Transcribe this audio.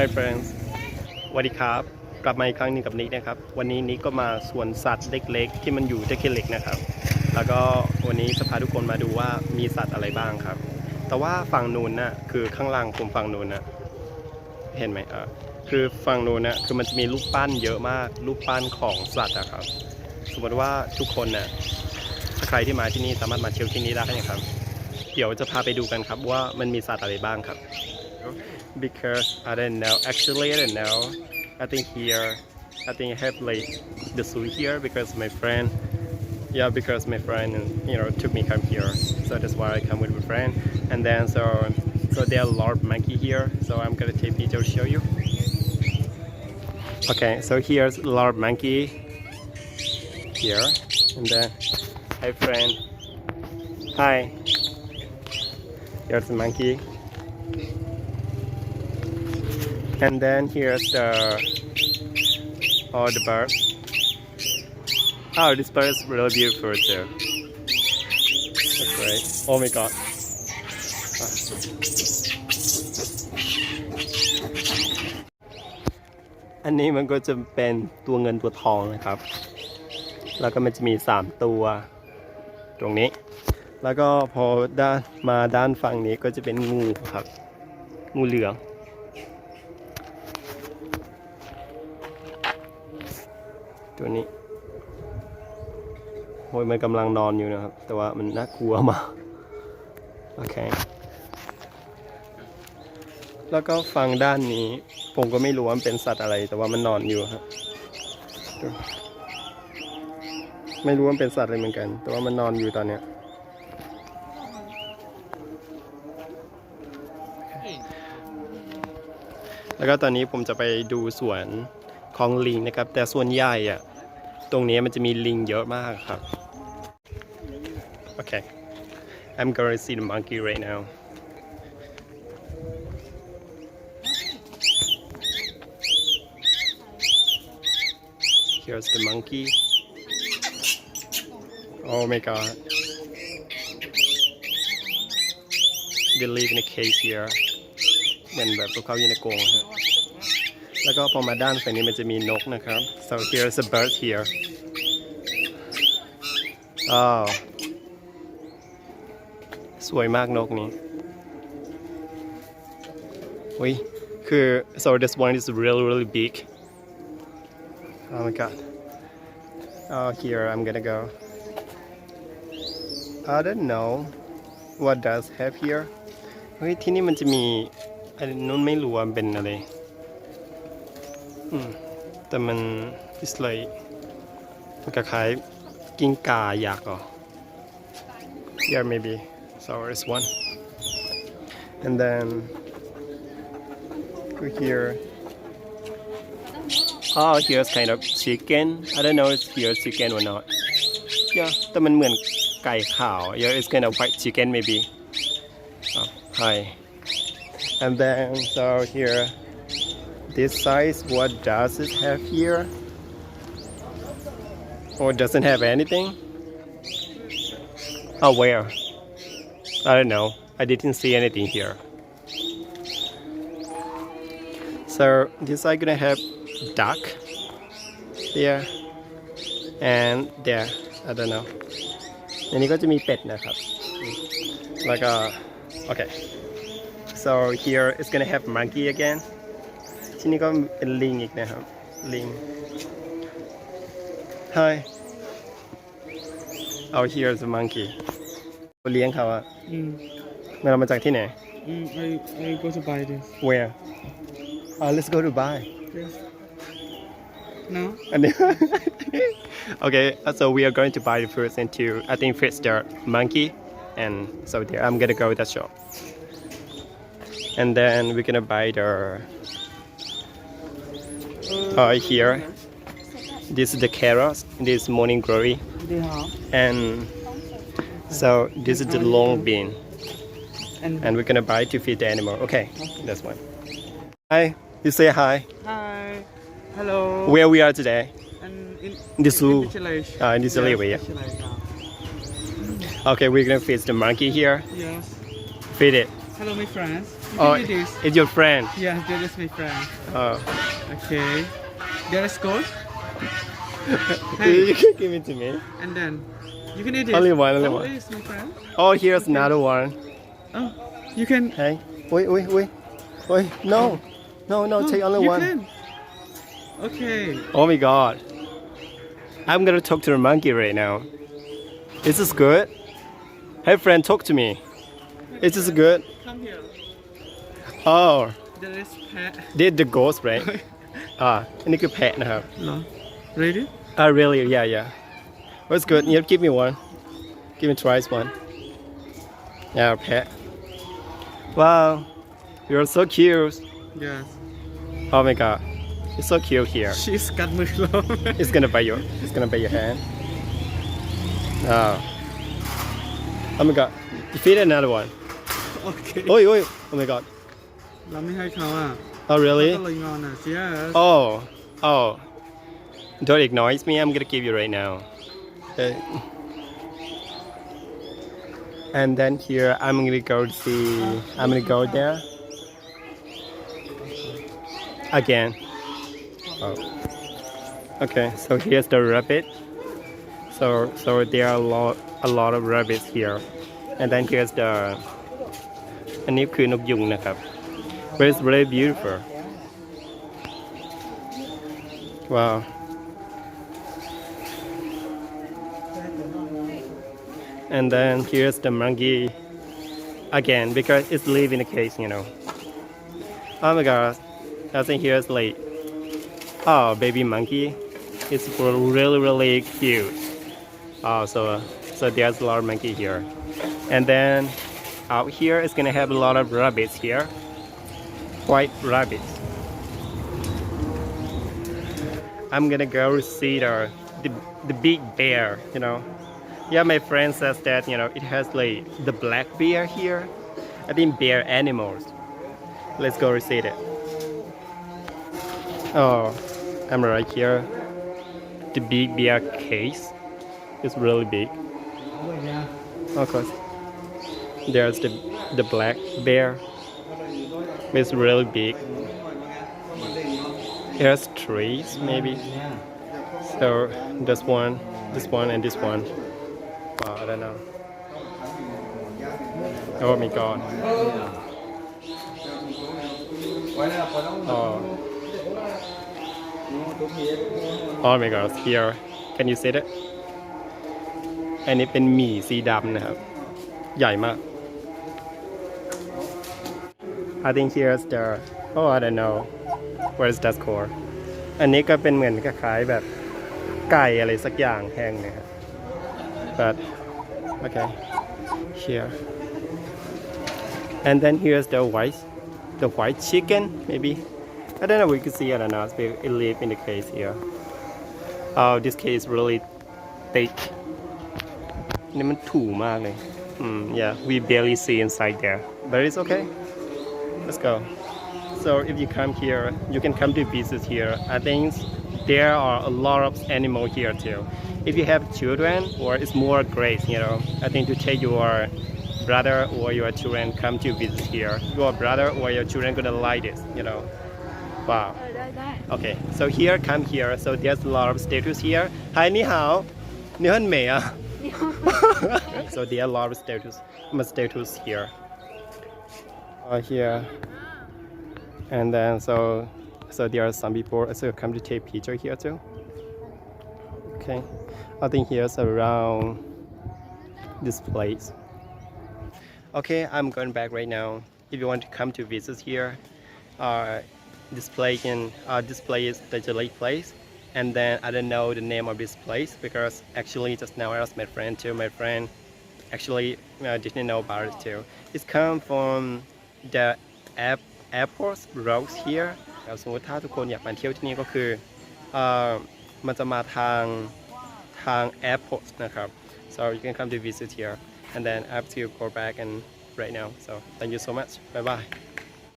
Hi friends สวัสดีครับกลับมาอีกครั้งนึงกับนิกนะครับวันนี้นิกก็มาสวนสัตว์เล็กๆที่มันอยู่ที่เขตนะครับแล้วก็วันนี้จะพาทุกคนมาดูว่ามีสัตว์อะไรบ้างครับแต่ว่าฝั่งนู้นน่ะคือข้างล่างผมฝั่งนู้นน่ะเห็นไหมคือฝั่งนู้นน่ะคือมันจะมีรูปปั้นเยอะมากรูปปั้นของสัตว์นะครับสมมติว่าทุกคนน่ะถ้าใครที่มาที่นี่สามารถมาเที่ยวที่นี่ได้นะครับเดี๋ยวจะพาไปดูกันครับว่ามันมีสัตว์อะไรบ้างครับbecause I don't know. Actually, I don't know. I think I have like the zoo here because my friend. Yeah, because my friend, took me come here. So that's why I come with my friend. And then so there are a lot of monkey here. So I'm gonna take picture to show you. Okay, so here's a lot of monkey here. And then, hi friend. Hi. Here's the monkey. And then here's all the birds. Oh, this bird is really beautiful too. That's great. Oh my god. อันนี้มันก็จะเป็นตัวเงินตัวทองนะครับแล้วก็มันจะมี3ตัวตรงนี้แล้วก็พอด้านฝั่งนี้ก็จะเป็นงูครับงูเหลืองตัวนี้โอ้ยมันกำลังนอนอยู่นะครับแต่ว่ามันน่ากลัวมากโอเคแล้วก็ฝั่งด้านนี้ผมก็ไม่รู้ว่ามันเป็นสัตว์อะไรแต่ว่ามันนอนอยู่ครับไม่รู้ว่ามันเป็นสัตว์อะไรเหมือนกันแต่ว่ามันนอนอยู่ตอนเนี้ยแล้วก็ตอนนี้ผมจะไปดูสวนของลิงนะครับแต่ส่วนใหญ่อะตรงนี้มันจะมีลิงเยอะมากครับโอเค I'm gonna see the monkey right now here's the monkey oh my god they live in a cage here เหมือนแบบพวกเขาอยู่ในกรงฮะแล้วก็พอมาด้านฝั่งนี้มันจะมีนกนะครับ so here's a bird here oh สวยมากนกนี้อุ้ยคือ so this one is really big oh my god oh here I'm gonna go I don't know what does have here เฮ้ยที่นี่มันจะมีอันนู้นไม่รู้ว่าเป็นอะไรแต่มัน is like มันคล้ายๆกิ้งก่ายักษ์here maybe so it's one and then here oh here's kind of chicken I don't know if here's chicken or not yeah แต่มันเหมือนไก่ขาว yeah it's kind of white chicken maybe oh, hi and then so here this size what does it have here or doesn't have anything oh where I don't know I didn't see anything here so this side gonna have duck there and there I don't know อันนี้ก็จะมีเป็ดนะครับแล้วก็โอเค so here it's gonna have monkey again ที่นี่ก็เป็นลิงอีกนะครับลิง Hi oh here's a monkey เลี้ยงเขาอะเรามาจากที่ไหนI go to buy this where let's go to buy yes no อันนี้ okay so we are going to buy the first and to I think first the monkey and so there I'm gonna go to that shop and then we're gonna buy the here this is the carrots this morning glory and so this is the long bean and we're gonna buy to feed the animal okay that's one hi you say hi hello where we are today in the zoo in this area yes. okay we're gonna feed the monkey here yes feed it Hello, my friends. You Oh, can eat this. it's your friend. Yeah, that is my friend. Oh. Okay. There is gold. You can give it to me. And then you can eat it. Only one, only oh, one. Yes, my friend. Oh, here's another one. Oh, you can. Hey. Wait. Wait. No. Oh, Take only you one. Can. Okay. Oh my god. I'm gonna talk to the monkey right now. Is this good? Hey friend, talk to me. Is this good? Come here. Oh, There is pet. this the ghost, right? อันนี้คือแพะนะครับ No. Ready? Really? Yeah. What's good? Yeah, give me one. Give me twice one. Yeah, pet. Wow, you're so cute. Yes. Oh my god, it's so cute here. She's กัดมือเรา It's gonna bite your hand. Oh my god, you feed another one. โอเค Oh my god. เราไม่ให้เขาอ่ะ Oh ก็ really? เลยงอนอ่ะ Yes. Oh. Don't ignore me. I'm gonna give you right now. Okay. And then here, I'm gonna go to see. I'm gonna go there again. Oh. Okay. So here's the rabbit. So there are a lot of rabbits here. And then here's the. อันนี้คือนกยุงนะครับ But it's really beautiful. Wow. And then here's the monkey again because it's live in a cage, you know. Oh my god. I think here's like baby monkey. It's really cute. So there's a lot of monkey here. And then out here it's gonna have a lot of rabbits here. White rabbits. I'm gonna go see the big bear, you know. Yeah, my friend says that, you know, it has like the black bear here. I think bear animals. Let's go see it. Oh, I'm right here. The big bear case is really big. Of course. There's the black bear. It's really big. It has trees, maybe. So this one, and this one. Wow, I don't know. Oh my god. Oh my god, here. Can you see that? อันนี้เป็นหมี่สีดำนะครับ ใหญ่มาก I think here's the I don't know what is that called อันนี้ก็เป็นเหมือนคล้ายๆแบบไก่อะไรสักอย่างแห้งนะครับ but okay here and then here's the white chicken maybe I don't know we can see it or not it live in the case here this case really thick นี่มันถูมากเลย yeah we barely see inside there but it's okay let's go so if you come here you can come to visit here I think there are a lot of animals here too if you have children or it's more great you know I think to take your brother or your children come to visit here your brother or your children gonna like this you know wow okay so here come here so there's a lot of statues here hi 你好你很美啊 so there are a lot of statues here here and then so there are some people also come to take picture here too okay I think here's around this place okay I'm going back right now if you want to come to visit here this place is the jelly place and then I don't know the name of this place because actually just now I asked my friend too my friend actually didn't know about it too it's come from the airport roads here สมมติถ้าทุกคนอยากมาเที่ยวที่นี่ก็คือมันจะมาทาง airport นะครับ so you can come to visit here and then I have to go back and right now so thank you so much bye bye